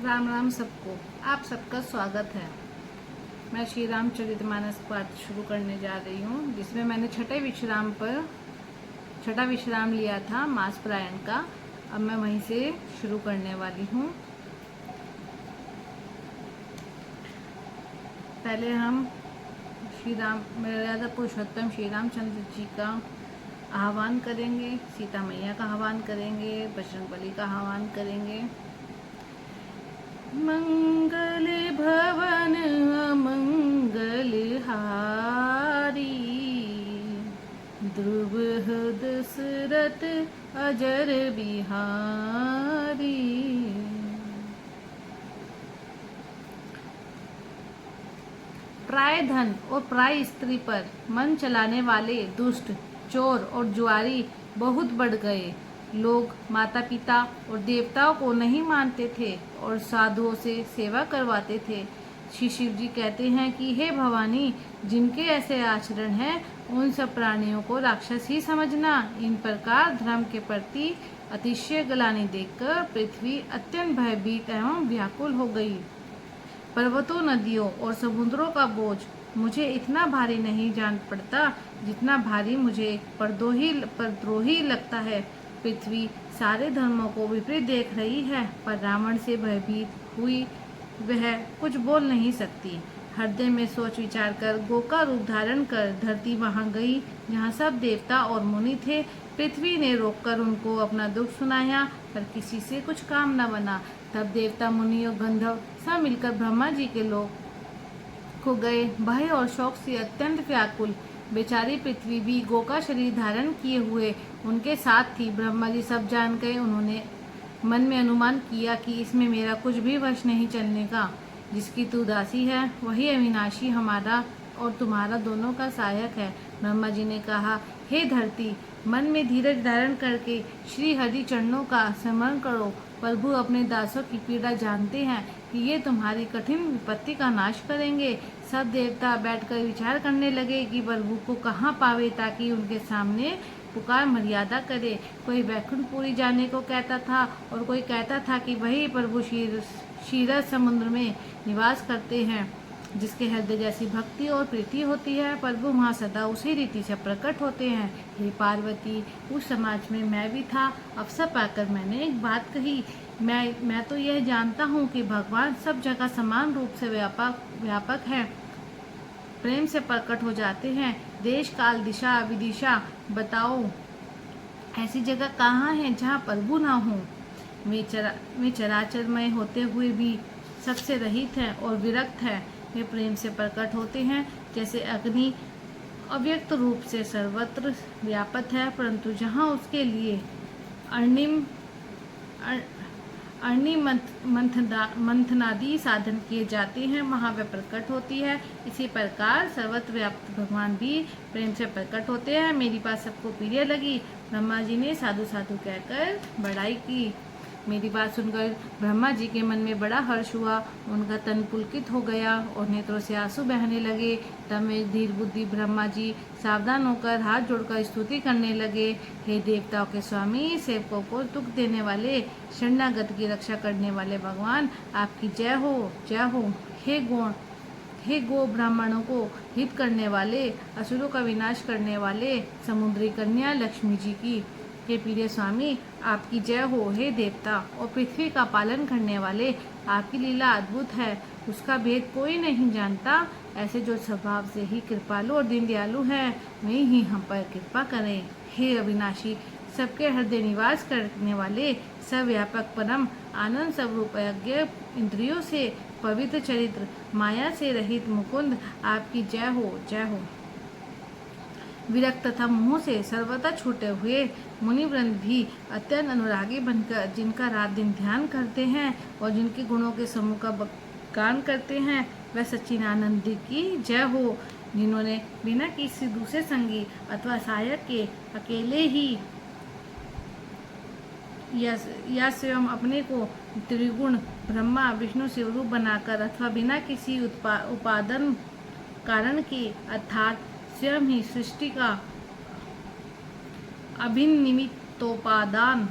राम राम सबको। आप सबका स्वागत है। मैं श्री रामचरितमानस पाठ शुरू करने जा रही हूँ, जिसमें मैंने छठा विश्राम लिया था मास परायण का। अब मैं वहीं से शुरू करने वाली हूँ। पहले हम मर्यादा पुरुषोत्तम श्री रामचंद्र जी का आह्वान करेंगे, सीता मैया का आह्वान करेंगे, बजरंगबली का आह्वान करेंगे। मंगल भवन अमंगल हारी, ध्रुव दशरथ अजर बिहारी। प्राय धन और प्राय स्त्री पर मन चलाने वाले दुष्ट, चोर और जुआरी बहुत बढ़ गए। लोग माता पिता और देवताओं को नहीं मानते थे और साधुओं से सेवा करवाते थे। श्री शिव जी कहते हैं कि हे भवानी, जिनके ऐसे आचरण हैं उन सब प्राणियों को राक्षस ही समझना। इन प्रकार धर्म के प्रति अतिशय ग्लानि देखकर पृथ्वी अत्यंत भयभीत एवं व्याकुल हो गई। पर्वतों, नदियों और समुद्रों का बोझ मुझे इतना भारी नहीं जान पड़ता जितना भारी मुझे एक परद्रोही लगता है। पृथ्वी सारे धर्मों को विपरीत देख रही है, पर रावण से भयभीत हुई वह कुछ बोल नहीं सकती। हृदय में सोच विचार कर गो का रूप धारण कर धरती वहां गई जहां सब देवता और मुनि थे। पृथ्वी ने रोककर उनको अपना दुख सुनाया, पर किसी से कुछ काम न बना। तब देवता, मुनि और गंधर्व सब मिलकर ब्रह्मा जी के लोक को गए। भय और शोक से अत्यंत व्याकुल बेचारी पृथ्वी भी गो का शरीर धारण किए हुए उनके साथ थी। ब्रह्मा जी सब जान गए। उन्होंने मन में अनुमान किया कि इसमें मेरा कुछ भी वश नहीं चलने का। जिसकी तू दासी है वही अविनाशी हमारा और तुम्हारा दोनों का सहायक है। ब्रह्मा जी ने कहा, हे धरती, मन में धीरज धारण करके श्री हरि चरणों का स्मरण करो। प्रभु अपने दासों की पीड़ा जानते हैं कि ये तुम्हारी कठिन विपत्ति का नाश करेंगे। सब देवता बैठकर विचार करने लगे कि प्रभु को कहाँ पावे ताकि उनके सामने पुकार मर्यादा करे। कोई वैकुंठपुरी जाने को कहता था और कोई कहता था कि वही प्रभु क्षीरसागर समुद्र में निवास करते हैं। जिसके हृदय जैसी भक्ति और प्रीति होती है, प्रभु वहाँ सदा उसी रीति से प्रकट होते हैं। हे पार्वती, उस समाज में मैं भी था। अवसर पाकर मैंने एक बात कही, मैं तो यह जानता हूँ कि भगवान सब जगह समान रूप से व्यापक है, प्रेम से प्रकट हो जाते हैं। देश काल दिशा विदिशा बताओ, ऐसी जगह कहाँ है जहाँ प्रभु ना हो। वे चराचरमय होते हुए भी सबसे रहित है और विरक्त है। वे प्रेम से प्रकट होते हैं जैसे अग्नि अव्यक्त रूप से सर्वत्र व्यापक है, परंतु जहाँ उसके लिए अग्नि मंथनादि साधन किए जाते हैं वहाँ वे प्रकट होती है। इसी प्रकार सर्वत्र व्याप्त भगवान भी प्रेम से प्रकट होते हैं। मेरी बात सबको प्रिय लगी। ब्रह्मा जी ने साधु साधु कहकर बड़ाई की। मेरी बात सुनकर ब्रह्मा जी के मन में बड़ा हर्ष हुआ। उनका तन पुलकित हो गया और नेत्रों से आंसू बहने लगे। तब वे धीर बुद्धि ब्रह्मा जी सावधान होकर हाथ जोड़कर स्तुति करने लगे। हे देवताओं के स्वामी, सेवकों को दुख देने वाले, शरणागत की रक्षा करने वाले भगवान, आपकी जय हो, जय हो। हे गो ब्राह्मणों को हित करने वाले, असुरों का विनाश करने वाले, समुद्री कन्या लक्ष्मी जी की हे प्रिय स्वामी, आपकी जय हो। हे देवता और पृथ्वी का पालन करने वाले, आपकी लीला अद्भुत है, उसका भेद कोई नहीं जानता। ऐसे जो स्वभाव से ही कृपालु और दीनदयालु हैं, वे ही हम पर कृपा करें। हे अविनाशी, सबके हृदय निवास करने वाले, सर्वव्यापक परम आनंद स्वरूप, अज्ञ इंद्रियों से पवित्र चरित्र, माया से रहित मुकुंद, आपकी जय हो, जय हो। विरक्त तथा मोह से सर्वथा छूटे हुए मुनिवृंद भी अत्यंत अनुरागी बनकर, जिनका रात दिन ध्यान करते हैं और जिनके गुणों के समूह का गान करते हैं, वह सच्चिदानंद की जय हो। जिन्होंने बिना किसी दूसरे संगी अथवा सहायक के अकेले ही या स्वयं अपने को त्रिगुण ब्रह्मा विष्णु शिवरूप बनाकर अथवा बिना किसी उपादान कारण के अर्थात स्वयं ही सृष्टि का अभिनिमित्तोपादान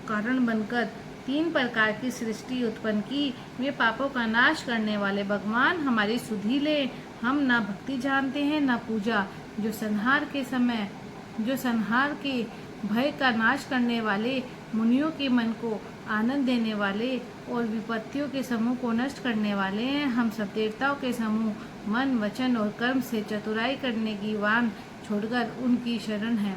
कारण बनकर 3 प्रकार की सृष्टि उत्पन्न की। वे पापों का नाश करने वाले भगवान हमारी सुधि ले। हम न भक्ति जानते हैं न पूजा। जो संहार के भय का नाश करने वाले, मुनियों के मन को आनंद देने वाले और विपत्तियों के समूह को नष्ट करने वाले हैं। हम सब देवताओं के समूह मन, वचन और कर्म से चतुराई करने की वान छोड़कर उनकी शरण है।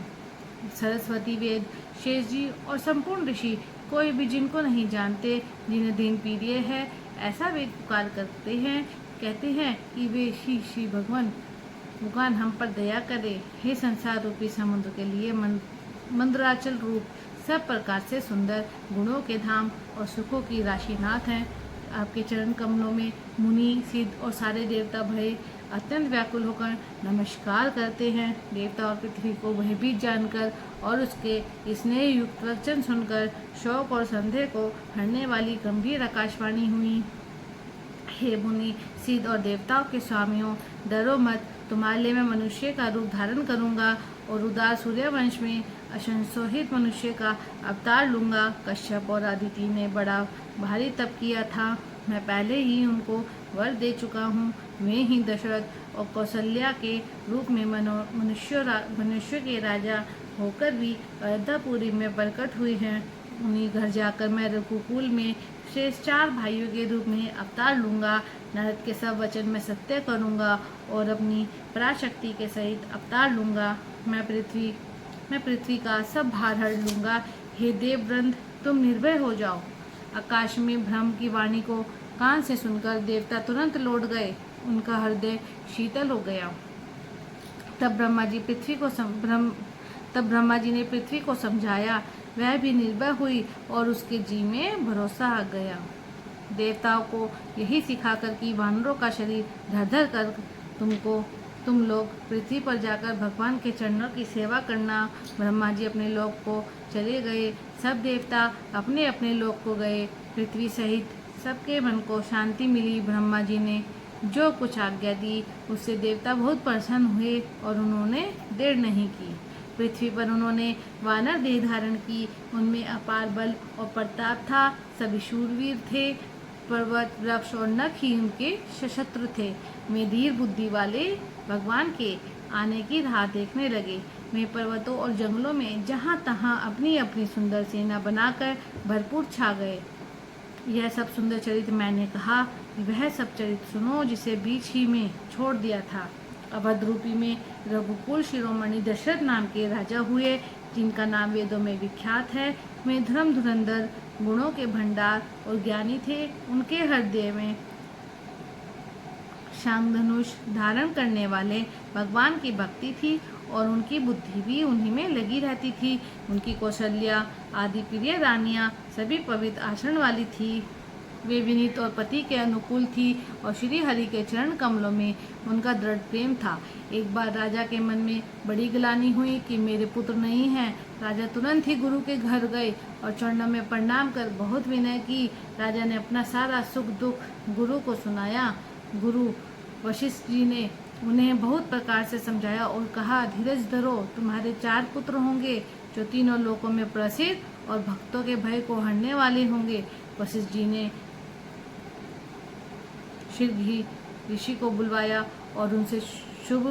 सरस्वती, वेद, शेष जी और संपूर्ण ऋषि कोई भी जिनको नहीं जानते, जिन्हें दिन प्रिय है, ऐसा वे पुकार करते हैं, कहते हैं कि वे श्री भगवान हम पर दया करे। हे संसार रूपी समुद्र के लिए मंदराचल रूप, सब प्रकार से सुंदर, गुणों के धाम और सुखों की राशिनाथ हैं। आपके चरण कमलों में मुनि, सिद्ध और सारे देवता भय अत्यंत व्याकुल होकर नमस्कार करते हैं। देवता और पृथ्वी को भयभीत जानकर और उसके स्नेह युक्त वचन सुनकर शोक और संदेह को हरने वाली गंभीर आकाशवाणी हुई। हे मुनि, सिद्ध और देवताओं के स्वामियों, डरो मत। तुम्हारे लिए मैं मनुष्य का रूप धारण करूंगा और उदार सूर्यवंश में असंशोहित मनुष्य का अवतार लूंगा। कश्यप और अदिति ने बड़ा भारी तप किया था। मैं पहले ही उनको वर दे चुका हूँ। वे ही दशरथ और कौशल्या के रूप में मनुष्य के राजा होकर भी अयोध्यापुरी में प्रकट हुए हैं। उन्हीं घर जाकर मैं रघुकुल में शेष 4 भाइयों के रूप में अवतार लूंगा। नारद के सब वचन में सत्य करूंगा और अपनी पराशक्ति के सहित अवतार लूंगा। मैं पृथ्वी का सब भार हर लूंगा। हे देववृंद, तुम निर्भय हो जाओ। आकाश में ब्रह्म की वाणी को कान से सुनकर देवता तुरंत लौट गए। उनका हृदय शीतल हो गया। तब ब्रह्मा जी ने पृथ्वी को समझाया। वह भी निर्भय हुई और उसके जी में भरोसा आ गया। देवताओं को यही सिखाकर कि वानरों का शरीर धर कर तुम लोग पृथ्वी पर जाकर भगवान के चरणों की सेवा करना। ब्रह्मा जी अपने लोक को चले गए। सब देवता अपने अपने लोक को गए। पृथ्वी सहित सबके मन को शांति मिली। ब्रह्मा जी ने जो कुछ आज्ञा दी उससे देवता बहुत प्रसन्न हुए और उन्होंने देर नहीं की। पृथ्वी पर उन्होंने वानर देह धारण की। उनमें अपार बल और प्रताप था। सभी शूरवीर थे। पर्वत, वृक्ष और नख ही उनके शस्त्र थे। वे धीर बुद्धि वाले भगवान के आने की राह देखने लगे। वे पर्वतों और जंगलों में जहाँ तहाँ अपनी अपनी सुंदर सेना बनाकर भरपूर छा गए। यह सब सुंदर चरित्र मैंने कहा। वह सब चरित्र सुनो जिसे बीच ही में छोड़ दिया था। अवध रूपी में रघुकुल शिरोमणि दशरथ नाम के राजा हुए, जिनका नाम वेदों में विख्यात है। वे धर्म धुरंधर, गुणों के भंडार और ज्ञानी थे। उनके हृदय में शांग धनुष धारण करने वाले भगवान की भक्ति थी और उनकी बुद्धि भी उन्हीं में लगी रहती थी। उनकी कौशल्या आदि प्रिय रानियां सभी पवित्र आचरण वाली थी। वे विनीत और पति के अनुकूल थी और श्री हरि के चरण कमलों में उनका दृढ़ प्रेम था। एक बार राजा के मन में बड़ी ग्लानि हुई कि मेरे पुत्र नहीं हैं। राजा तुरंत ही गुरु के घर गए और चरणों में प्रणाम कर बहुत विनय की। राजा ने अपना सारा सुख दुख गुरु को सुनाया। गुरु वशिष्ठ जी ने उन्हें बहुत प्रकार से समझाया और कहा, धीरज धरो, तुम्हारे 4 पुत्र होंगे जो तीनों लोकों में प्रसिद्ध और भक्तों के भय को हरने वाले होंगे। वशिष्ठ जी ने शीघ्र ऋषि को बुलवाया और उनसे शुभ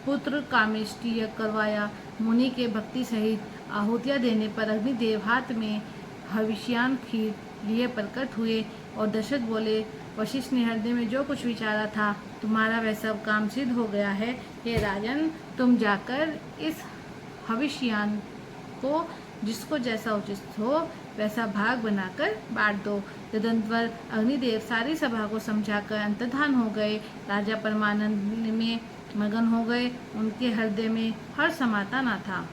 पुत्र कामेष्टि यज्ञ करवाया। मुनि के भक्ति सहित आहुतियाँ देने पर अग्निदेव हाथ में हविष्यान खीर लिए प्रकट हुए और दशरथ बोले, वशिष्ठ ने हृदय में जो कुछ विचारा था, तुम्हारा वह सब काम सिद्ध हो गया है। हे राजन, तुम जाकर इस हविष्यान को जिसको जैसा उचित हो वैसा भाग बनाकर बांट दो। तदंतर अग्निदेव सारी सभा को समझाकर अंतर्धान हो गए। राजा परमानंद में मगन हो गए। उनके हृदय में हर्ष समाता न था।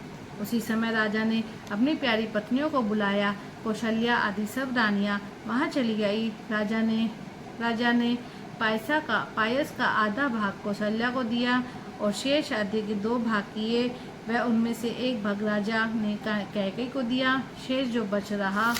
उसी समय राजा ने अपनी प्यारी पत्नियों को बुलाया। कौशल्या आदि सब रानियां वहां चली गई। राजा ने पायस का आधा भाग कौशल्या को दिया और शेष आधे के 2 भाग किए। वह उनमें से एक भाग राजा ने कैकेयी को दिया। शेष जो बच रहा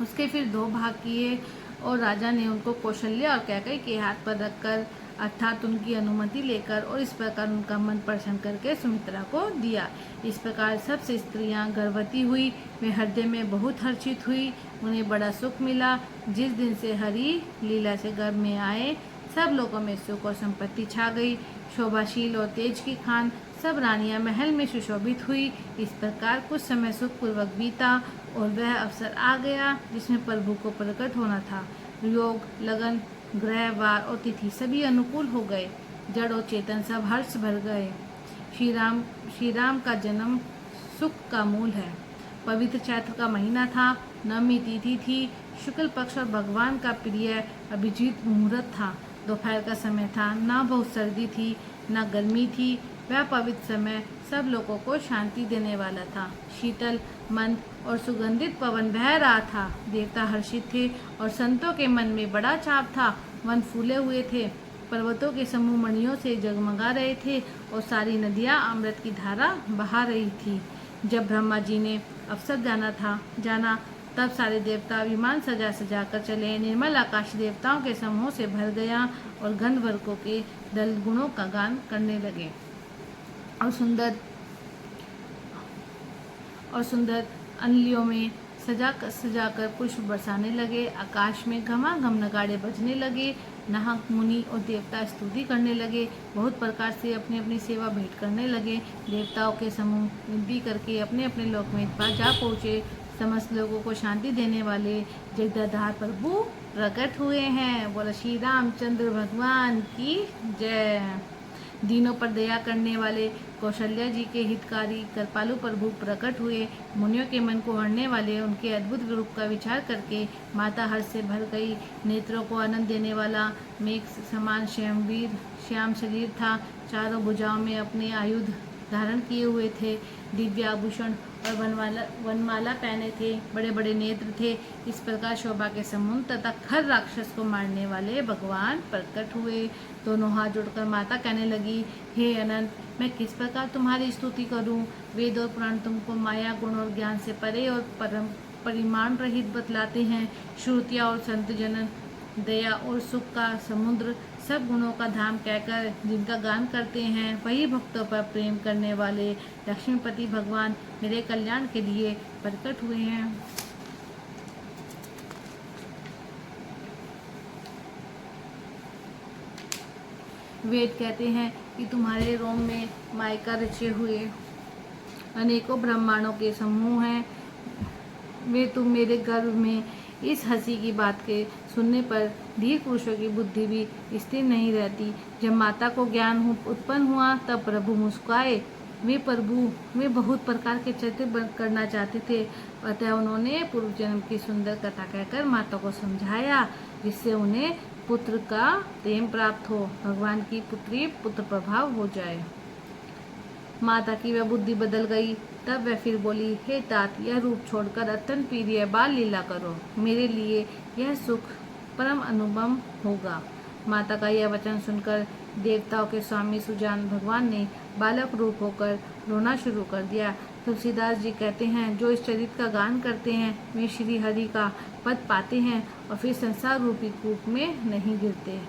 उसके फिर 2 भाग किए और राजा ने उनको कौशल्या और कैकेयी के हाथ पर रखकर अर्थात उनकी अनुमति लेकर, और इस प्रकार उनका मन प्रसन्न करके सुमित्रा को दिया। इस प्रकार सब स्त्रियां गर्भवती हुई। वे हृदय में बहुत हर्षित हुई। उन्हें बड़ा सुख मिला। जिस दिन से हरि लीला से गर्भ में आए, सब लोगों में सुख और संपत्ति छा गई। शोभाशील और तेज की खान सब रानियां महल में सुशोभित हुई। इस प्रकार कुछ समय सुखपूर्वक बीता और वह अवसर आ गया जिसमें प्रभु को प्रकट होना था। योग, लगन, ग्रह, वार और तिथि सभी अनुकूल हो गए। जड़ और चेतन सब हर्ष भर गए। श्री राम का जन्म सुख का मूल है। पवित्र चैत्र का महीना था। नवमी तिथि थी। शुक्ल पक्ष और भगवान का प्रिय अभिजीत मुहूर्त था। दोपहर का समय था। न बहुत सर्दी थी न गर्मी थी। वह पवित्र समय सब लोगों को शांति देने वाला था। शीतल, मंद और सुगंधित पवन बह रहा था। देवता हर्षित थे और संतों के मन में बड़ा चाव था। वन फूले हुए थे। पर्वतों के समूह मणियों से जगमगा रहे थे और सारी नदियां अमृत की धारा बहा रही थी। जब ब्रह्मा जी ने अवसर जाना तब सारे देवता विमान सजा कर चले। निर्मल आकाश देवताओं के समूह से भर गया और गंधर्वों के दल गुणों का गान करने लगे और सुंदर अंजलियों में सजाकर पुष्प बरसाने लगे। आकाश में घमाघम नगाड़े बजने लगे। नाहक मुनि और देवता स्तुति करने लगे। बहुत प्रकार से अपनी अपनी सेवा भेंट करने लगे। देवताओं के समूह विनती करके अपने अपने लोक में जा पहुँचे। समस्त लोगों को शांति देने वाले जगदाधार प्रभु प्रकट हुए हैं। बोला श्री रामचंद्र भगवान की जय। दीनों पर दया करने वाले कौशल्या जी के हितकारी कृपालु प्रभु प्रकट हुए। मुनियों के मन को हरने वाले उनके अद्भुत रूप का विचार करके माता हर्ष से भर गई। नेत्रों को आनंद देने वाला मेघ समान श्याम शरीर था। चारों भुजाओं में अपने आयुध धारण किए हुए थे। दिव्य आभूषण और वनमाला पहने थे। बड़े बड़े नेत्र थे। इस प्रकार शोभा के समुद्र तथा खर राक्षस को मारने वाले भगवान प्रकट हुए। दोनों हाथ जोड़कर माता कहने लगी, हे अनंत, मैं किस प्रकार तुम्हारी स्तुति करूं? वेद और पुराण तुमको माया, गुण और ज्ञान से परे और परिमाण रहित बतलाते हैं। श्रुतियाँ और संत जनन दया और सुख का समुद्र, सब गुणों का धाम कहकर जिनका गान करते हैं, वही भक्तों पर प्रेम करने वाले लक्ष्मीपति भगवान मेरे कल्याण के लिए प्रकट हुए हैं। वेद कहते हैं कि तुम्हारे रोम में मायका रचे हुए अनेकों ब्रह्मांडों के समूह हैं। वे तुम मेरे गर्भ में इस हंसी की बात के सुनने पर धीर पुरुषों की बुद्धि भी स्थिर नहीं रहती। जब माता को ज्ञान उत्पन्न हुआ तब प्रभु मुस्कुराए। वे बहुत प्रकार के चरित्र करना चाहते थे। अतः उन्होंने पूर्व जन्म की सुंदर कथा कहकर माता को समझाया, जिससे उन्हें पुत्र का प्रेम प्राप्त हो, भगवान की पुत्री पुत्र प्रभाव हो जाए। माता की वह बुद्धि बदल गई। तब वह फिर बोली, हे तात, यह रूप छोड़कर अत्यंत प्रिय बाल लीला करो। मेरे लिए यह सुख परम अनुपम होगा। माता का यह वचन सुनकर देवताओं के स्वामी सुजान भगवान ने बालक रूप होकर रोना शुरू कर दिया। तुलसीदास जी कहते हैं, जो इस चरित्र का गान करते हैं वे श्री हरि का पद पाते हैं और फिर संसार रूपी कूप में नहीं गिरते।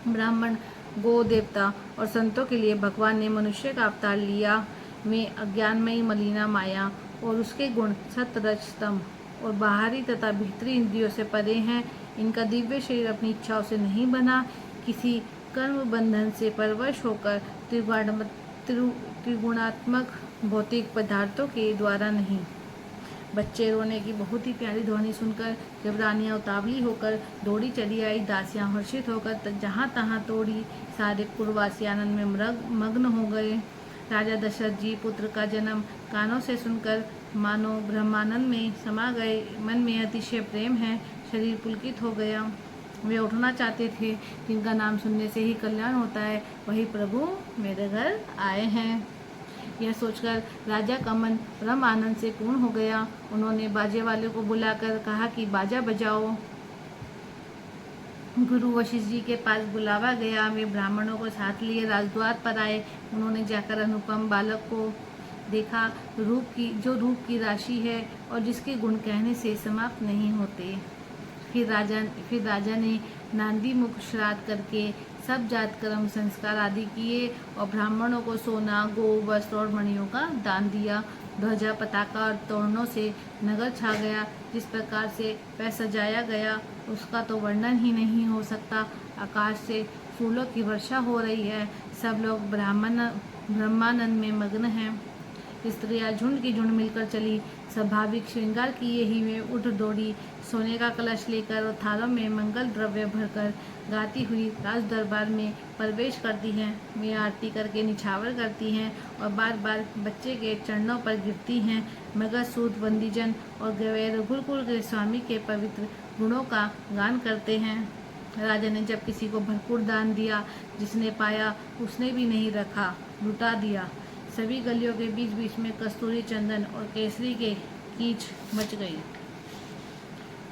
ब्राह्मण, गो, देवता और संतों के लिए भगवान ने मनुष्य का अवतार लिया। वे अज्ञानमयी मलिना माया और उसके गुण सत्य, रज, स्तंभ और बाहरी तथा भीतरी इंद्रियों से परे हैं। इनका दिव्य शरीर अपनी इच्छाओं से नहीं बना, किसी कर्म बंधन से परवश होकर त्रिगुणात्मक भौतिक पदार्थों के द्वारा नहीं। बच्चे रोने की बहुत ही प्यारी ध्वनि सुनकर जब रानियां उतावली होकर दौड़ी चली आई, दासियां हर्षित होकर जहाँ तहाँ दौड़ी, सारे कुरवासी आनंद में मग्न हो गए। राजा दशरथ जी पुत्र का जन्म कानों से सुनकर मानो ब्रह्मानंद में समा गए। मन में अतिशय प्रेम है। शरीर पुलकित हो गया। वे उठना चाहते थे। जिनका नाम सुनने से ही कल्याण होता है, वही प्रभु मेरे घर आए हैं। यह सोचकर राजा का मन परम आनंद से पूर्ण हो गया। उन्होंने बाजे वाले को बुलाकर कहा कि बाजा बजाओ। गुरु वशिष्ठ जी के पास बुलावा गया। वे ब्राह्मणों को साथ लिए राजद्वार पर आए। उन्होंने जाकर अनुपम बालक को देखा, जो रूप की राशि है और जिसके गुण कहने से समाप्त नहीं होते। फिर राजा ने नांदी मुख श्राद्ध करके सब जात कर्म संस्कार आदि किए और ब्राह्मणों को सोना, गो, वस्त्र और मणियों का दान दिया। ध्वजा, पताका और तोरणों से नगर छा गया। जिस प्रकार से वह सजाया गया उसका तो वर्णन ही नहीं हो सकता। आकाश से फूलों की वर्षा हो रही है। सब लोग ब्रह्मानंद में मग्न हैं। स्त्रियां झुंड की झुंड मिलकर चली। स्वाभाविक श्रृंगार किए ही वे उठ दौड़ी। सोने का कलश लेकर और थालों में मंगल द्रव्य भरकर गाती हुई राज दरबार में प्रवेश करती हैं। वे आरती करके निछावर करती हैं और बार बार बच्चे के चरणों पर गिरती हैं। मगध, सूत, बंदीजन और गवैर रघुकुल के स्वामी के पवित्र गुणों का गान करते हैं। राजा ने जब किसी को भरपूर दान दिया, जिसने पाया उसने भी नहीं रखा, लुटा दिया। सभी गलियों के बीच बीच में कस्तूरी, चंदन और केसरी के कीच मच गई।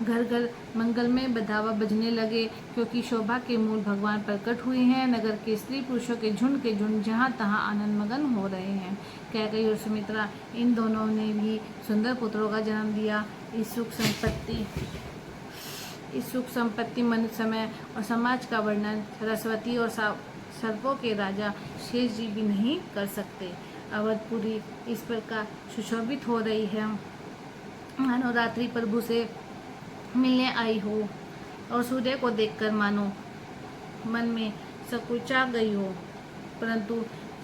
घर घर मंगलमय बधावा बजने लगे, क्योंकि शोभा के मूल भगवान प्रकट हुए हैं। नगर के स्त्री पुरुषों के झुंड जहाँ तहाँ आनंद मगन हो रहे हैं। कैकेयी और सुमित्रा इन दोनों ने भी सुंदर पुत्रों का जन्म दिया। इस सुख संपत्ति मन, समय और समाज का वर्णन सरस्वती और सर्पों के राजा शेष जी भी नहीं कर सकते। अवधपुरी इस प्रकार सुशोभित हो रही है मानो रात्रि प्रभु से मिलने आई हो और सूर्य को देखकर मानो मन में सकुचा गई हो, परंतु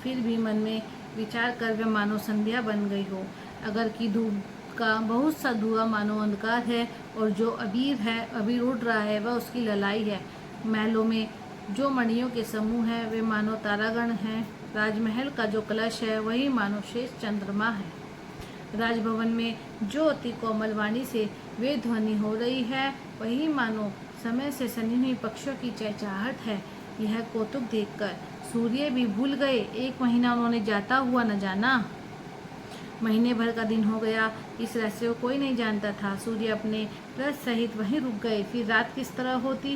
फिर भी मन में विचार कर वे मानो संध्या बन गई हो। अगर की धूप का बहुत सा धुआं मानो अंधकार है और जो अबीर उड़ रहा है वह उसकी ललाई है। महलों में जो मणियों के समूह हैं वे मानो तारागण हैं। राजमहल का जो कलश है वही मानो शेष चंद्रमा है। राजभवन में जो अति कोमल वाणी से वे ध्वनि हो रही है वही मानो समय से सनी हुई पक्षियों की चहचहाहट है। यह कौतुक देखकर सूर्य भी भूल गए। 1 महीना उन्होंने जाता हुआ न जाना। महीने भर का दिन हो गया। इस रहस्य को कोई नहीं जानता था। सूर्य अपने रथ सहित वहीं रुक गए। फिर रात किस तरह होती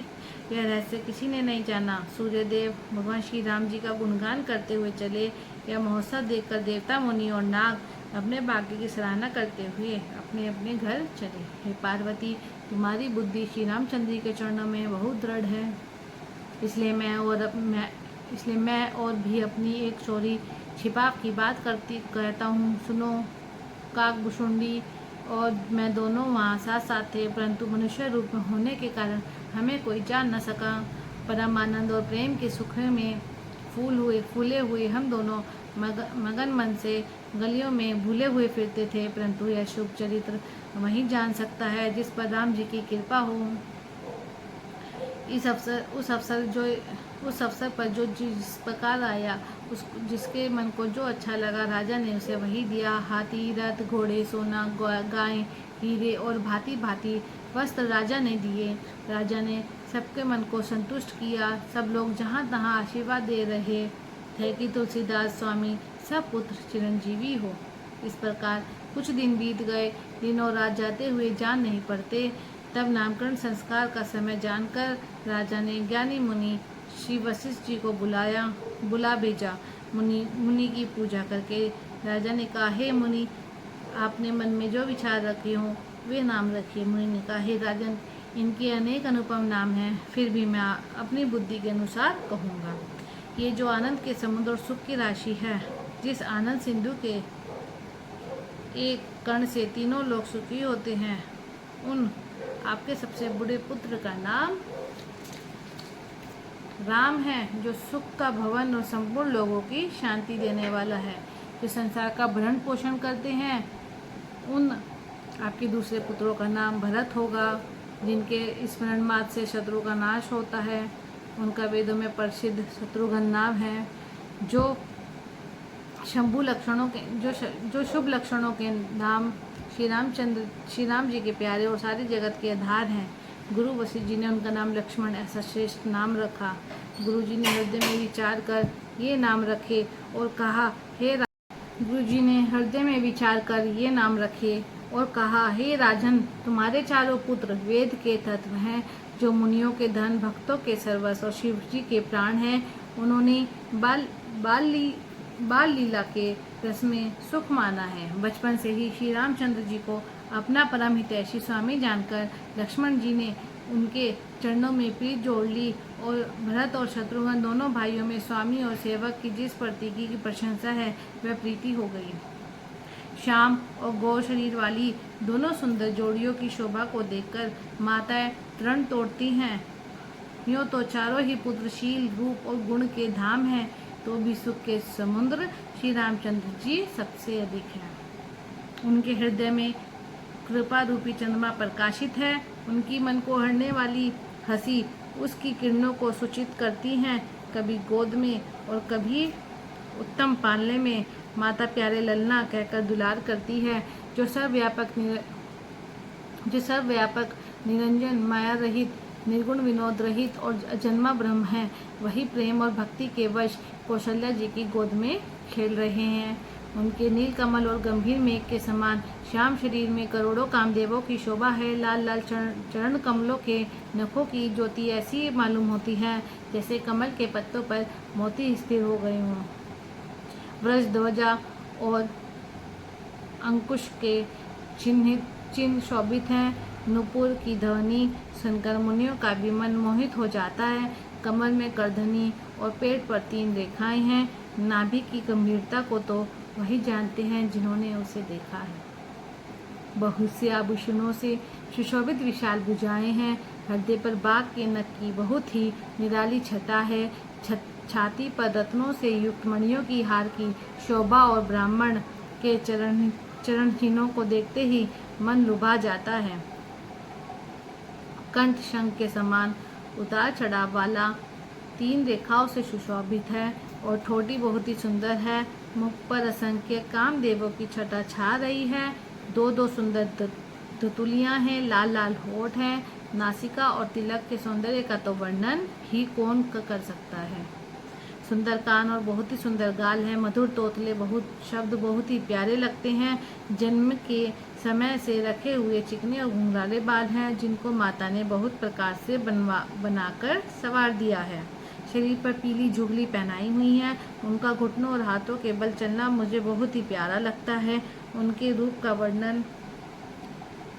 यह रहस्य किसी ने नहीं जाना। सूर्यदेव भगवान श्री राम जी का गुणगान करते हुए चले। यह महोत्सव देखकर देवता, मुनि और नाग अपने भाग्य की सराहना करते हुए अपने अपने घर चले। हे पार्वती, तुम्हारी बुद्धि श्री रामचंद्र जी के चरणों में बहुत दृढ़ है। इसलिए मैं और भी अपनी एक चोरी छिपा की बात कहता हूँ। सुनो, काकभुशुंडी और मैं दोनों वहाँ साथ साथ थे, परंतु मनुष्य रूप में होने के कारण हमें कोई जान न सका। परम आनंद और प्रेम के सुख में फूले हुए हम दोनों मगन मन से गलियों में भूले हुए फिरते थे, परंतु यह शुभ चरित्र वही जान सकता है जिस पर राम जी की कृपा हो। उस अवसर पर जो जिस प्रकार आया, जिसके मन को जो अच्छा लगा, राजा ने उसे वही दिया। हाथी, रथ, घोड़े, सोना, गाय, हीरे और भांति भांति वस्त्र राजा ने दिए। राजा ने सबके मन को संतुष्ट किया। सब लोग जहाँ तहाँ आशीर्वाद दे रहे थे कि तुलसीदास स्वामी सब पुत्र चिरंजीवी हो। इस प्रकार कुछ दिन बीत गए। दिन और रात जाते हुए जान नहीं पड़ते। तब नामकरण संस्कार का समय जानकर राजा ने ज्ञानी मुनि श्री वशिष्ठ जी को बुला भेजा। मुनि की पूजा करके राजा ने कहा, हे मुनि, आपने मन में जो विचार रखे हों वे नाम रखिए। मुनि ने कहा, हे राजन, इनके अनेक अनुपम नाम हैं, फिर भी मैं अपनी बुद्धि के अनुसार कहूँगा। ये जो आनंद के समुद्र और सुख की राशि है, जिस आनंद सिंधु के एक कण से तीनों लोग सुखी होते हैं, उन आपके सबसे बड़े पुत्र का नाम राम है, जो सुख का भवन और संपूर्ण लोगों की शांति देने वाला है, जो संसार का भरण पोषण करते हैं। उन आपके दूसरे पुत्रों का नाम भरत होगा, जिनके स्मरण मात्र से शत्रु का नाश होता है। उनका वेदों में प्रसिद्ध शत्रुघ्न नाम है, जो शुभ लक्षणों के नाम श्री राम जी के प्यारे और सारी जगत के आधार हैं। गुरु वशिष्ठ जी ने उनका नाम लक्ष्मण ऐसा श्रेष्ठ नाम रखा। गुरु जी ने हृदय में विचार कर ये नाम रखे और कहा, हे राजन, तुम्हारे चारों पुत्र वेद के तत्व हैं, जो मुनियों के धन, भक्तों के सर्वस्व और शिव जी के प्राण हैं। उन्होंने बाल लीला के रस में सुख माना है। बचपन से ही श्री रामचंद्र जी को अपना परम हितैषी स्वामी जानकर लक्ष्मण जी ने उनके चरणों में प्रीत जोड़ ली और भरत और शत्रुघ्न दोनों भाइयों में स्वामी और सेवक की जिस प्रतीति की प्रशंसा है वह प्रीति हो गई। श्याम और गौ शरीर वाली दोनों सुंदर जोड़ियों की शोभा को देखकर माताएं तृण तोड़ती हैं। यूँ तो चारों ही पुत्र शील, रूप और गुण के धाम हैं, तो भी सुख के समुद्र श्री रामचंद्र जी सबसे अधिक हैं। उनके हृदय में कृपा रूपी चंद्रमा प्रकाशित है। उनकी मन को हरने वाली हंसी उसकी किरणों को सूचित करती हैं। कभी गोद में और कभी उत्तम पालने में माता प्यारे ललना कहकर दुलार करती है। जो सर्वव्यापक निरंजन माया रहित, निर्गुण विनोद रहित और अजन्मा ब्रह्म है, वही प्रेम और भक्ति के वश कौशल्या जी की गोद में खेल रहे हैं। उनके नील कमल और गंभीर मेघ के समान श्याम शरीर में करोड़ों कामदेवों की शोभा है। लाल लाल चरण कमलों के नखों की ज्योति ऐसी मालूम होती है जैसे कमल के पत्तों पर मोती स्थिर हो गए हों। व्रज ध्वजा और अंकुश के चिन्ह शोभित हैं। नुपुर की ध्वनि सुनकर मुनियों का भी मन मोहित हो जाता है। कमर में करधनी और पेट पर 3 रेखाएं हैं। नाभि की गंभीरता को तो वही जानते हैं जिन्होंने उसे देखा है। बहुत से आभूषणों से सुशोभित विशाल भुजाएं हैं। हृदय पर बाघ के नख की बहुत ही निराली छटा है। छाती पर रत्नों से युक्त मणियों की हार की शोभा और ब्राह्मण के चरण चिन्हों को देखते ही मन लुभा जाता है। कंठ शंख के समान उतार चढ़ाव वाला 3 रेखाओं से सुशोभित है और ठोड़ी बहुत ही सुंदर है। मुख पर असंख्य कामदेवों की छटा छा रही है। 2 सुंदर धतुलियां हैं। लाल लाल होठ हैं। नासिका और तिलक के सौंदर्य का तो वर्णन ही कौन कर सकता है। सुंदर कान और बहुत ही सुंदर गाल है। मधुर तोतले शब्द बहुत ही प्यारे लगते हैं। जन्म के समय से रखे हुए चिकने और घुंघराले बाल हैं जिनको माता ने बहुत प्रकार से बनाकर संवार दिया है। शरीर पर पीली जुगली पहनाई हुई है। उनका घुटनों और हाथों के बल चलना मुझे बहुत ही प्यारा लगता है। उनके रूप का वर्णन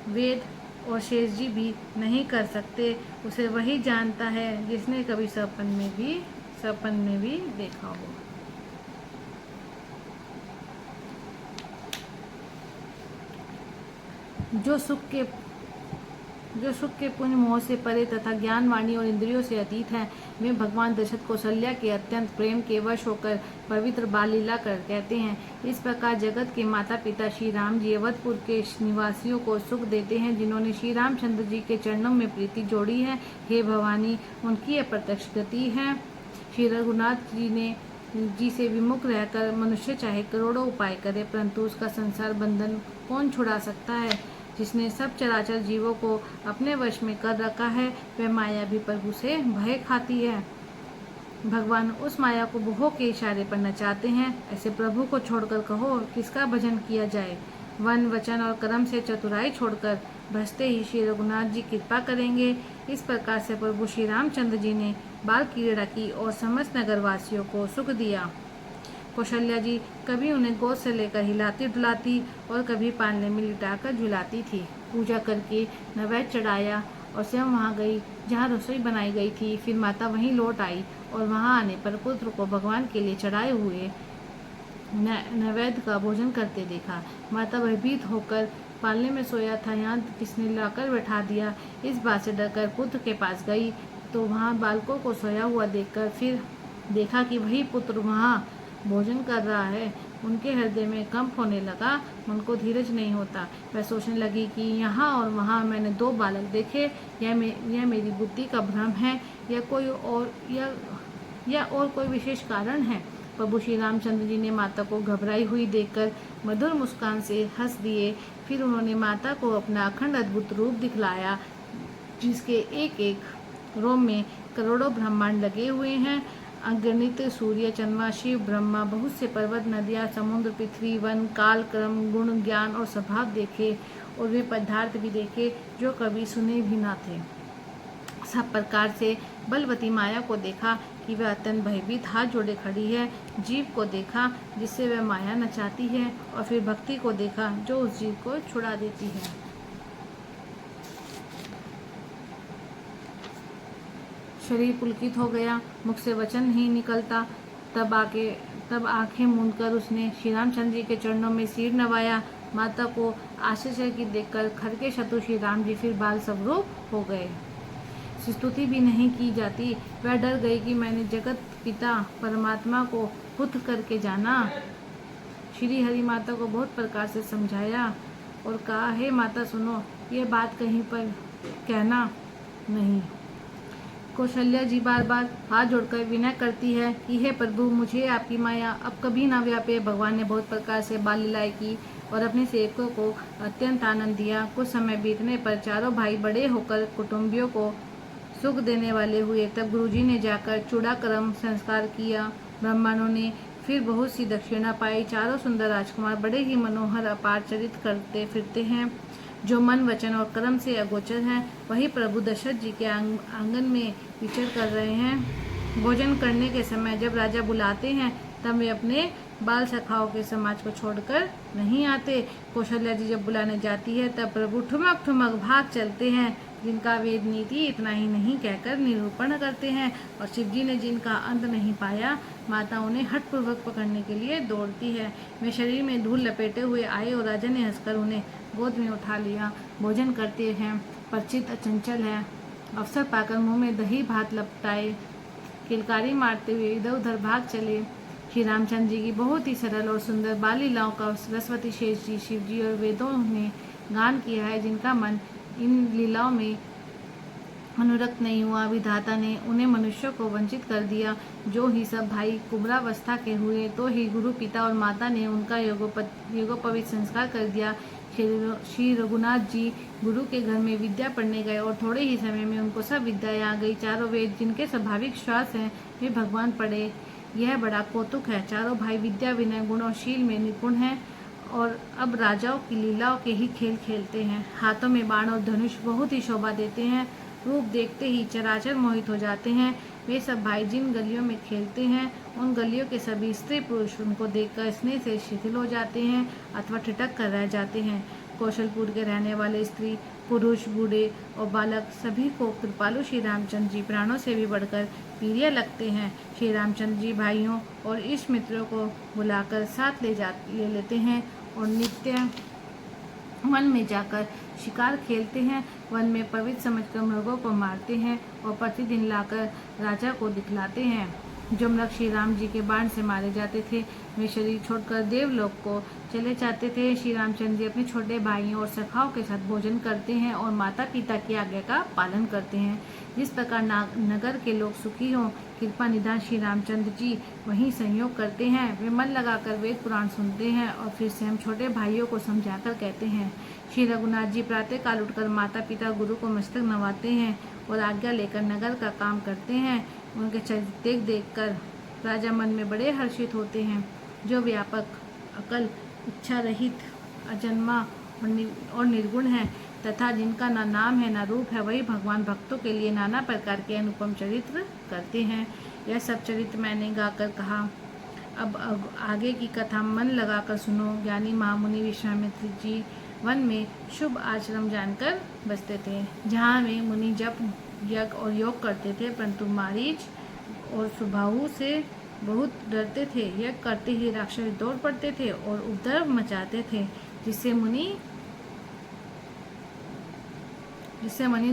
वेद और शेष जी भी नहीं कर सकते। उसे वही जानता है जिसने कभी सपन में भी देखा हो। जो सुख के पुण्य मोह से परे तथा ज्ञान वाणी और इंद्रियों से अतीत है, वे भगवान दशरथ कौशल्या के अत्यंत प्रेम के वश होकर पवित्र बाल लीला कर कहते हैं। इस प्रकार जगत के माता पिता श्री राम जी अवधपुर के निवासियों को सुख देते हैं जिन्होंने श्री रामचंद्र जी के चरणों में प्रीति जोड़ी है। हे भवानी, उनकी यह प्रत्यक्ष गति है। श्री रघुनाथ जी से विमुख रहकर मनुष्य चाहे करोड़ों उपाय करे, परंतु उसका संसार बंधन कौन छुड़ा सकता है। जिसने सब चराचर जीवों को अपने वश में कर रखा है, वह माया भी प्रभु से भय खाती है। भगवान उस माया को बुहों के इशारे पर नचाते हैं। ऐसे प्रभु को छोड़कर कहो किसका भजन किया जाए। वन वचन और कर्म से चतुराई छोड़कर भजते ही श्री रघुनाथ जी कृपा करेंगे। इस प्रकार से प्रभु श्री रामचंद्र जी ने बाल क्रीड़ा की और समस्त नगरवासियों को सुख दिया। कौशल्या जी कभी उन्हें गोद से लेकर हिलाती डुलाती और कभी पालने में लिटाकर झुलाती थी। पूजा करके नैवेद्य चढ़ाया और स्वयं वहाँ गई जहाँ रसोई बनाई गई थी। फिर माता वहीं लौट आई और वहाँ आने पर पुत्र को भगवान के लिए चढ़ाए हुए नैवेद्य का भोजन करते देखा। माता भयभीत होकर पालने में सोया था, यहाँ किसने लाकर बैठा दिया। इस बात से डरकर पुत्र के पास गई तो वहाँ बालकों को सोया हुआ देखकर फिर देखा कि वही पुत्र वहाँ भोजन कर रहा है। उनके हृदय में कंप होने लगा। उनको धीरज नहीं होता। वह सोचने लगी कि यहाँ और वहाँ मैंने 2 बालक देखे। यह मेरी बुद्धि का भ्रम है या और कोई विशेष कारण है। प्रभु श्री रामचंद्र जी ने माता को घबराई हुई देखकर मधुर मुस्कान से हंस दिए। फिर उन्होंने माता को अपना अखंड अद्भुत रूप दिखलाया जिसके एक एक रोम में करोड़ों ब्रह्मांड लगे हुए हैं। अगणित सूर्य, चंद्रमा, शिव, ब्रह्मा, बहुत से पर्वत, नदियाँ, समुद्र, पृथ्वी, वन, काल, क्रम, गुण, ज्ञान और स्वभाव देखे और वे पदार्थ भी देखे जो कभी सुने भी ना थे। सब प्रकार से बलवती माया को देखा कि वह अत्यंत भयभीत हाथ जोड़े खड़ी है। जीव को देखा जिससे वह माया नचाती है और फिर भक्ति को देखा जो उस जीव को छुड़ा देती है। शरीर पुलकित हो गया, मुख से वचन नहीं निकलता। तब आंखें मूंदकर उसने श्री रामचंद्र जी के चरणों में सिर नवाया। माता को आश्चर्य की देखकर खर के शत्रु श्री राम जी फिर बाल स्वरूप हो गए। स्तुति भी नहीं की जाती। वह डर गई कि मैंने जगत पिता परमात्मा को पुत्र करके जाना। श्री हरि माता को बहुत प्रकार से समझाया और कहा, हे माता सुनो, ये बात कहीं पर कहना नहीं। कौशल्या जी बार बार हाथ जोड़कर विनय करती है कि हे प्रभु, मुझे आपकी माया अब कभी ना व्यापे। भगवान ने बहुत प्रकार से बाल लीलाएं की और अपने सेवकों को अत्यंत आनंद दिया। कुछ समय बीतने पर चारों भाई बड़े होकर कुटुंबियों को सुख देने वाले हुए। तब गुरुजी ने जाकर चूड़ाकर्म संस्कार किया। ब्राह्मणों ने फिर बहुत सी दक्षिणा पाई। चारों सुंदर राजकुमार बड़े ही मनोहर अपार चरित करते फिरते हैं। जो मन वचन और कर्म से अगोचर है, वही प्रभु दशरथ जी के आंगन में विचर कर रहे हैं। भोजन करने के समय जब राजा बुलाते हैं, तब वे अपने बाल सखाओं के समाज को छोड़कर नहीं आते। कौशल्या जी जब बुलाने जाती है, तब प्रभु ठुमक ठुमक भाग चलते हैं, जिनका वेद नीति इतना ही नहीं कहकर निरूपण करते हैं। और शिव जी ने जिनका अंत नहीं पाया, माता उन्हें हठपूर्वक पकड़ने के लिए दौड़ती है। वे शरीर में धूल लपेटे हुए आए और राजा ने हंसकर उन्हें गोद में उठा लिया। भोजन करते हैं, परिचित अचंचल है। अवसर पाकर मुंह में दही भात लपटाए किलकारी मारते हुए इधर उधर भाग चले। श्री रामचंद्र जी की बहुत ही सरल और सुंदर बाल लीलाओं का सरस्वती शेष जी, शिव जी और वेदों ने गान किया है। जिनका मन इन लीलाओं में अनुरक्त नहीं हुआ, विधाता ने उन्हें मनुष्यों को वंचित कर दिया। जो ही सब भाई कुबरावस्था के हुए, तो ही गुरु पिता और माता ने उनका योगोपवीत संस्कार कर दिया। श्री रघुनाथ जी गुरु के घर में विद्या पढ़ने गए और थोड़े ही समय में उनको सब विद्याएं आ गई। चारों वेद जिनके स्वाभाविक श्वास हैं, वे भगवान पढ़े। यह बड़ा कौतुक है। चारों भाई विद्या, विनय, गुण और शील में निपुण हैं और अब राजाओं की लीलाओं के ही खेल खेलते हैं। हाथों में बाण और धनुष बहुत ही शोभा देते हैं। रूप देखते ही चराचर मोहित हो जाते हैं। वे सब भाई जिन गलियों में खेलते हैं, उन गलियों के सभी स्त्री पुरुष उनको देखकर स्नेह से शिथिल हो जाते हैं अथवा ठिठक कर रह जाते हैं। कौशलपुर के रहने वाले स्त्री पुरुष, बूढ़े और बालक सभी को कृपालु श्री रामचंद्र जी प्राणों से भी बढ़कर प्रिय लगते हैं। श्री रामचंद्र जी भाइयों और इष्ट मित्रों को बुलाकर साथ ले लेते हैं और नित्य वन में जाकर शिकार खेलते हैं। वन में पवित्र समझकर मृगों को मारते हैं और प्रतिदिन लाकर राजा को दिखलाते हैं। जो मृग श्री राम जी के बाण से मारे जाते थे, वे शरीर छोड़कर देवलोक को चले जाते थे। श्री रामचंद्र जी अपने छोटे भाइयों और सखाओं के साथ भोजन करते हैं और माता पिता की आज्ञा का पालन करते हैं। जिस प्रकार नगर के लोग सुखी हों, कृपा निधान श्री रामचंद्र जी वहीं संयोग करते हैं। वे मन लगाकर वेद पुराण सुनते हैं और फिर से हम छोटे भाइयों को समझाकर कहते हैं। श्री रघुनाथ जी प्रातः काल उठकर माता पिता गुरु को मस्तक नवाते हैं और आज्ञा लेकर नगर का काम करते हैं। उनके चरित्र देखकर राजा मन में बड़े हर्षित होते हैं। जो व्यापक, अकल, इच्छा रहित, अजन्मा और निर्गुण है तथा जिनका ना नाम है ना रूप है, वही भगवान भक्तों के लिए नाना प्रकार के अनुपम चरित्र करते हैं। यह सब चरित्र मैंने गाकर कहा। अब आगे की कथा मन लगाकर सुनो। ज्ञानी महामुनि विश्वामित्र जी वन में शुभ आश्रम जानकर बसते थे, जहाँ वे मुनि जप, यज्ञ और योग करते थे, परंतु मारीच और सुबाहु से बहुत डरते थे। यज्ञ करते ही राक्षस दौड़ पड़ते थे और उपद्रव मचाते थे, जिससे मुनि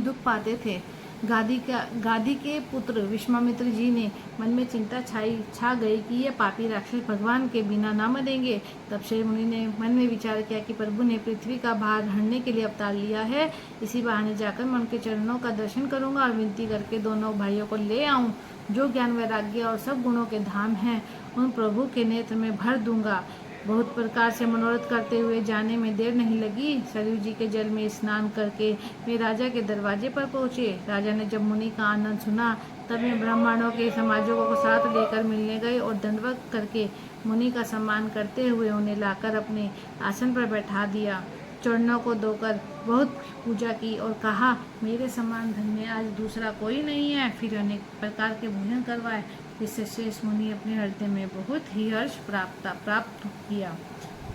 दुख पाते थे। गादी के पुत्र विश्वामित्र जी ने मन में चिंता छा गई कि ये पापी राक्षस भगवान के बिना न मरेंगे। तब श्री मुनि ने मन में विचार किया कि प्रभु ने पृथ्वी का भार हरने के लिए अवतार लिया है। इसी बहाने जाकर मैं उनके चरणों का दर्शन करूंगा और विनती करके दोनों भाइयों को ले आऊं। जो ज्ञान, वैराग्य और सब गुणों के धाम हैं, उन प्रभु के नेत्र में भर दूंगा। बहुत प्रकार से मनोरथ करते हुए जाने में देर नहीं लगी। सरयू जी के जल में स्नान करके वे राजा के दरवाजे पर पहुंचे। राजा ने जब मुनि का आनंद सुना, तब वे ब्राह्मणों के समाजों को साथ लेकर मिलने गए और दंडवत करके मुनि का सम्मान करते हुए उन्हें लाकर अपने आसन पर बैठा दिया। चरणों को धोकर बहुत पूजा की और कहा, मेरे समान धन्य आज दूसरा कोई नहीं है। फिर अनेक प्रकार के भोजन करवाए, जिससे शेष मुनि अपने हृदय में बहुत ही हर्ष प्राप्त किया।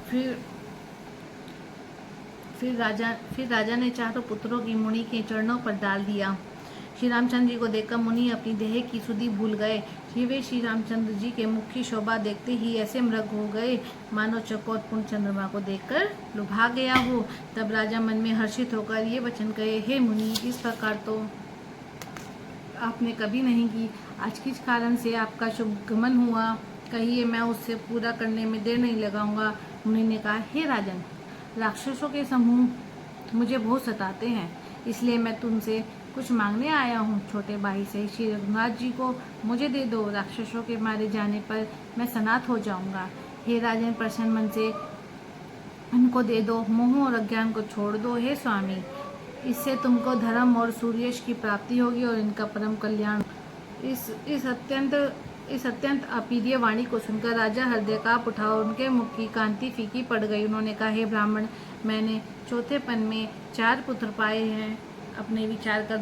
फिर राजा ने चारों पुत्रों की मुनि के चरणों पर डाल दिया। श्री रामचंद्र जी को देखकर मुनि अपनी देह की सुधि भूल गए। वे श्री रामचंद्र जी के मुख की शोभा देखते ही ऐसे मृग हो गए मानो चकोर पूर्ण चंद्रमा को देखकर लुभा गया हो। तब राजा मन में हर्षित होकर ये वचन कहे, हे मुनि, इस प्रकार तो आपने कभी नहीं की। आज किस कारण से आपका शुभ गमन हुआ, कहिए, मैं उससे पूरा करने में देर नहीं लगाऊंगा। मुनि ने कहा, हे राजन, राक्षसों के समूह मुझे बहुत सताते हैं, इसलिए मैं तुमसे कुछ मांगने आया हूँ। छोटे भाई से श्री रघुनाथ जी को मुझे दे दो, राक्षसों के मारे जाने पर मैं सनाथ हो जाऊंगा। हे राजन, प्रसन्न मन से इनको दे दो, मोह और अज्ञान को छोड़ दो। हे स्वामी, इससे तुमको धर्म और सूर्यश की प्राप्ति होगी और इनका परम कल्याण। इस अत्यंत अप्रिय वाणी को सुनकर राजा हृदय कांप उठा और उनके मुख की कांति फीकी पड़ गई। उन्होंने कहा, हे ब्राह्मण, मैंने चौथेपन में 4 पुत्र पाए हैं। आपने विचार कर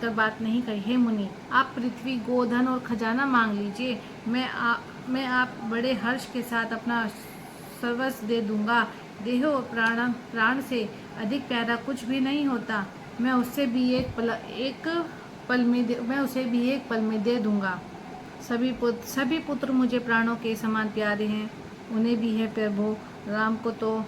बात नहीं कही। हे मुनि, आप पृथ्वी, गोधन और खजाना मांग लीजिए, मैं आप बड़े हर्ष के साथ अपना सर्वस्व दे दूंगा। देह और प्राण से अधिक प्यारा कुछ भी नहीं होता। मैं उसे भी एक पल में दे दूंगा। सभी पुत्र मुझे प्राणों के समान प्यारे हैं, उन्हें भी है प्रभु। राम को तो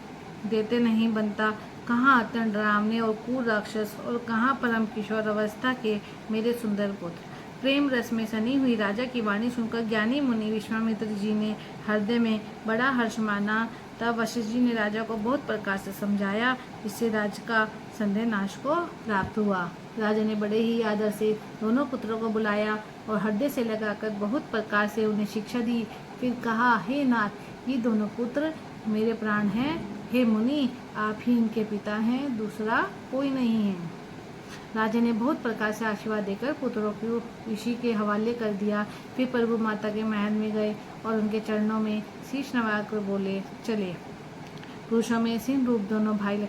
देते नहीं बनता। कहाँ अत्यंत डरावने और क्रूर राक्षस और कहाँ परम किशोर अवस्था के मेरे सुंदर पुत्र। प्रेम रस में सनी हुई राजा की वाणी सुनकर ज्ञानी मुनि विश्वामित्र जी ने हृदय में बड़ा हर्ष माना। तब वशिष्ठ जी ने राजा को बहुत प्रकार से समझाया, इससे राजा का संदेह नाश को प्राप्त हुआ। राजा ने बड़े ही आदर से दोनों पुत्रों को बुलाया और हृदय से लगाकर बहुत प्रकार से उन्हें शिक्षा दी। फिर कहा, हे नाथ, ये दोनों पुत्र मेरे प्राण हैं। हे मुनि, आप ही इनके पिता हैं, दूसरा कोई नहीं है। राजा ने बहुत प्रकार से आशीर्वाद देकर पुत्रों को ऋषि के हवाले कर दिया। फिर प्रभु माता के महल में गए और उनके चरणों में शीश नवाकर बोले चले। पुरुषों में सिंह रूप दोनों भाई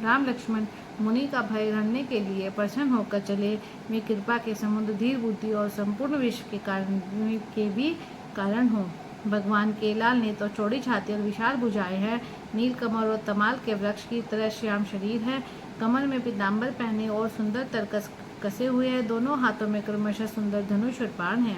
राम लक्ष्मण मुनि का भय हरने के लिए प्रसन्न होकर चले। मैं कृपा के समुद्र, धीर बुद्धि और संपूर्ण विश्व के भी कारण हूँ। भगवान के लाल ने तो चौड़ी छाती और विशाल भुजाएं हैं। नील कमल और तमाल के वृक्ष की तरह श्याम शरीर है। कमल में पीताम्बर पहने और सुंदर तरकस कसे हुए हैं। दोनों हाथों में क्रमशः सुंदर धनुष और बाण है।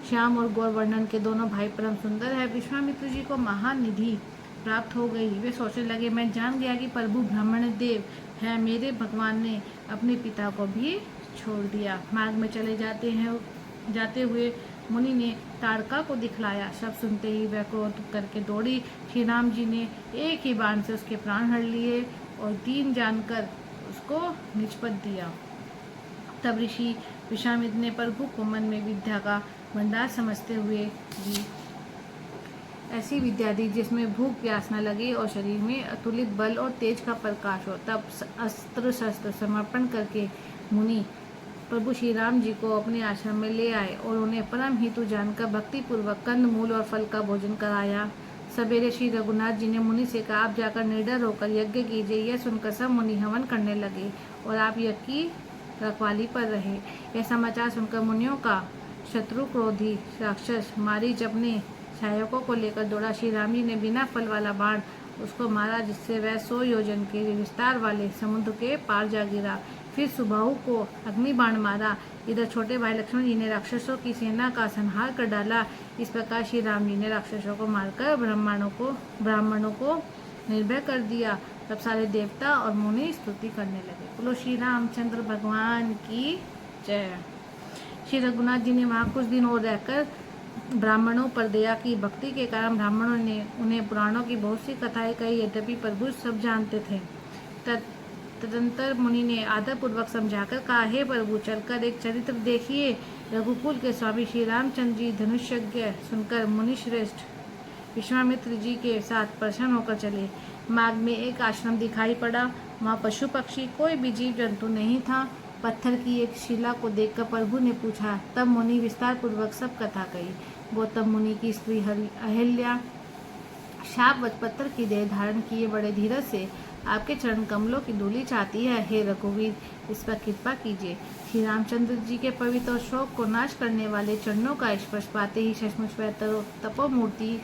श्याम और गौर वर्णन के दोनों भाई परम सुंदर है। विश्वामित्र जी को महान निधि प्राप्त हो गई। वे सोचने लगे, मैं जान गया कि प्रभु ब्राह्मण देव है। मेरे भगवान ने अपने पिता को भी छोड़ दिया। मार्ग में जाते हुए मुनि ने ताड़का को दिखलाया। सब सुनते ही वह क्रोध करके दौड़ी। श्री राम जी ने एक ही बाण से उसके प्राण हर लिए और दीन जानकर उसको निष्पत दिया। तब ऋषि विश्वामित्र ने प्रभु को मन में विद्या का भंडार समझते हुए दी। ऐसी विद्या दी जिसमें भूख प्यास न लगे और शरीर में अतुलित बल और तेज का प्रकाश हो। तब अस्त्र शस्त्र समर्पण करके मुनि प्रभु श्री राम जी को अपने आश्रम में ले आए और उन्हें परम हेतु जानकर भक्ति पूर्वक कंद मूल और फल का भोजन कराया। सवेरे श्री रघुनाथ जी ने मुनि से कहा, आप जाकर निडर होकर यज्ञ कीजिए। यह सुनकर सब मुनि हवन करने लगे और आप यज्ञ की रखवाली पर रहे। यह समाचार सुनकर मुनियों का शत्रु क्रोधी राक्षस मारीच अपने सहायकों को लेकर दौड़ा। श्री राम जी ने बिना फल वाला बाण उसको मारा, जिससे वह 100 योजन के विस्तार वाले समुद्र के पार जा गिरा। फिर सुबाहु को अग्नि बाण मारा। इधर छोटे भाई लक्ष्मण जी ने राक्षसों की सेना का संहार कर डाला। इस प्रकार श्री राम जी ने राक्षसों को मारकर ब्राह्मणों को निर्भय कर दिया। तब सारे देवता और मुनि स्तुति करने लगे। बोलो श्री रामचंद्र भगवान की जय। श्री रघुनाथ जी ने वहाँ कुछ दिन और रहकर ब्राह्मणों पर दया की। भक्ति के कारण ब्राह्मणों ने उन्हें पुराणों की बहुत सी कथाएं कही। यद्यपि प्रभु सब जानते थे। तदंतर मुनि ने आदर पूर्वक समझाकर कहा, हे प्रभु, चलकर एक चरित्र देखिए। रघुकुल के स्वामी श्री रामचंद्र जी धनुष्यज्ञ सुनकर मुनि श्रेष्ठ विश्वामित्र जी के साथ प्रसन्न होकर चले। मार्ग में एक आश्रम दिखाई पड़ा। वहाँ पशु पक्षी कोई भी जीव जंतु नहीं था। पत्थर की एक शिला को देखकर प्रभु ने पूछा। तब मुनि विस्तार पूर्वक सब कथा कही। गौतम मुनि की स्त्री अहिल्या शापवत पत्थर की देह धारण किए बड़े धीरज से आपके चरण कमलों की धूलि चाहती है। हे रघुवीर, इस पर कृपा कीजिए। श्री रामचंद्र जी के पवित्र और शोक को नाश करने वाले चरणों का स्पर्श पाते ही सचमुच वह तपोमूर्ति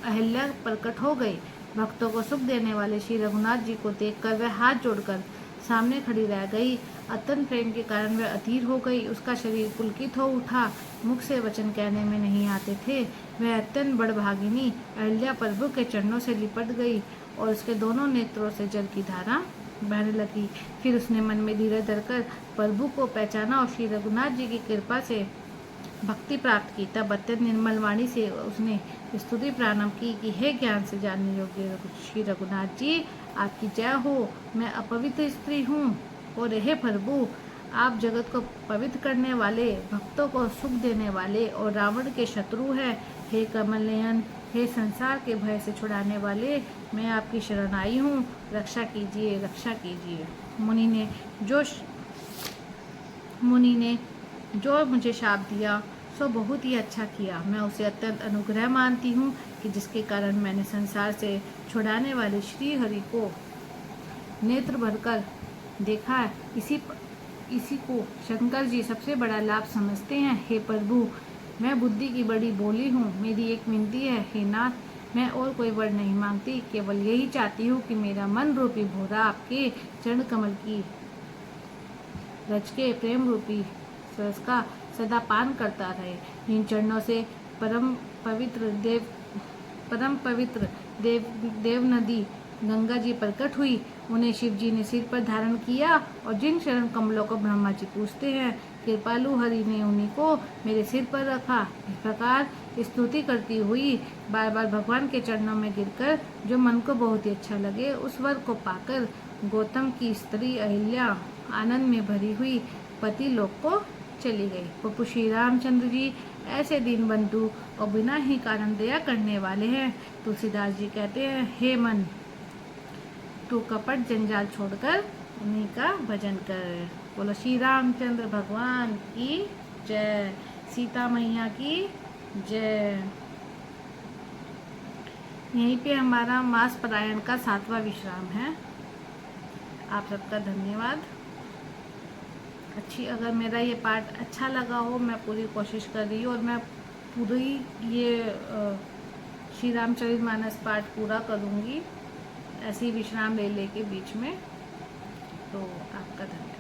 अहिल्या प्रकट हो गई। भक्तों को सुख देने वाले श्री रघुनाथ जी को देखकर वह हाथ जोड़कर सामने खड़ी रह गई। अत्यंत प्रेम के कारण वह अधीर हो गई। उसका शरीर पुलकित हो उठा, मुख से वचन कहने में नहीं आते थे। वह अत्यंत बड़भागिनी अहिल्या प्रभु के चरणों से लिपट गई और उसके दोनों नेत्रों से जल की धारा बहने लगी। फिर उसने मन में धीरज धरकर प्रभु को पहचाना और श्री रघुनाथ जी की कृपा से भक्ति प्राप्त की। तब अत्यंत निर्मल वाणी से उसने स्तुति प्रारंभ की कि हे ज्ञान से जानने योग्य श्री रघुनाथ जी, आपकी जय हो। मैं अपवित्र स्त्री हूँ और हे प्रभु, आप जगत को पवित्र करने वाले, भक्तों को सुख देने वाले और रावण के शत्रु हैं। हे कमल नयन, हे संसार के भय से छुड़ाने वाले, मैं आपकी शरण आई हूँ। रक्षा कीजिए, रक्षा कीजिए। मुनि ने जो मुझे शाप दिया सो बहुत ही अच्छा किया। मैं उसे अत्यंत अनुग्रह मानती हूँ कि जिसके कारण मैंने संसार से छुड़ाने वाले श्री हरि को नेत्र भरकर देखा है। इसी को शंकर जी सबसे बड़ा लाभ समझते हैं। हे प्रभु, मैं बुद्धि की बड़ी बोली हूँ। मेरी एक विनती है, हे नाथ, मैं और कोई वर नहीं मांगती, केवल यही चाहती हूँ कि मेरा मन रूपी भोरा आपके चरण कमल की रच के प्रेम रूपी रस का सदा पान करता रहे। इन चरणों से परम पवित्र देव नदी गंगा जी प्रकट हुई। उन्हें शिव जी ने सिर पर धारण किया और जिन चरण कमलों को ब्रह्मा जी पूजते हैं, कृपालु हरि ने उन्हीं को मेरे सिर पर रखा। इस प्रकार स्तुति करती हुई बार बार भगवान के चरणों में गिरकर जो मन को बहुत ही अच्छा लगे, उस वर को पाकर गौतम की स्त्री अहिल्या आनंद में भरी हुई पति लोक को चली गई। प्रभु श्री रामचंद्र जी ऐसे दीन बंधु और बिना ही कारण दया करने वाले हैं। तुलसीदास जी कहते हैं, हे मन, तू कपट जंजाल छोड़कर उन्हीं का भजन कर। बोलो श्री रामचंद्र भगवान की जय, सीता मैया की जय। यहीं पे हमारा मास पारायण का 7वां विश्राम है। आप सबका धन्यवाद। अगर मेरा ये पाठ अच्छा लगा हो, मैं पूरी कोशिश कर रही हूँ और मैं पूरी ये श्री रामचरितमानस पाठ पूरा करूँगी, ऐसे ही विश्राम ले के बीच में। तो आपका धन्यवाद।